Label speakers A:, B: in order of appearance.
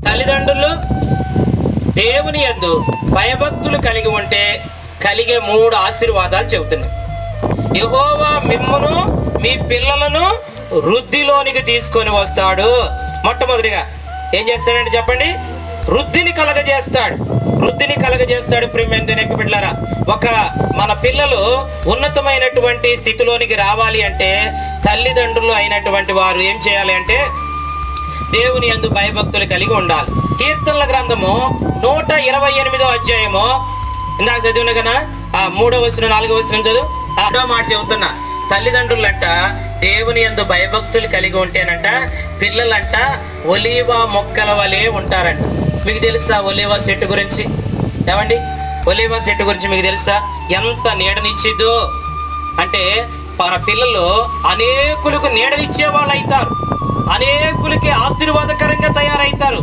A: తల్లిదండ్రులు దేవుని యందు భయభక్తులు కలిగి ఉంటే కలిగే 3 ఆశీర్వాదాలు చెబుతున్నాయి. యెహోవా మిమ్మును మీ పిల్లలను వృద్ధిలోనికి తీసుకొని వస్తాడు. మొట్టమొదటిగా ఏం చేస్తాడంటే చెప్పండి, వృద్ధిని కలగజేస్తాడు. వృద్ధిని కలగజేస్తాడు. ప్రియమైన బిడ్డలారా, మన పిల్లలు ఉన్నతమైనటువంటి స్థితిలోనికి రావాలి అంటే తల్లిదండ్రులు అయినటువంటి వారు ఏం చేయాలి అంటే దేవుని యందు భయభక్తులు కలిగి ఉండాలి. కీర్తనల గ్రంథము 128వ అధ్యాయము ఇందాక చదివిన కదా, 3వ వచనం 4వ వచనం చదువు. 2వ మాట చెబుతున్నా, తల్లిదండ్రులంట దేవుని యందు భయభక్తులు కలిగి ఉంటేనంట పిల్లలంట ఒలీవ మొక్కల వలె ఉంటారంట. మీకు తెలుసా ఒలీవ చెట్టు గురించి? ఏమండి, ఒలీవ చెట్టు గురించి మీకు తెలుసా? ఎంత నీడనిచ్చిద్దో అంటే మన పిల్లలు అనేకులకు నీడనిచ్చే వాళ్ళు అవుతారు, అనేకులకి ఆశీర్వాదకరంగా తయారవుతారు.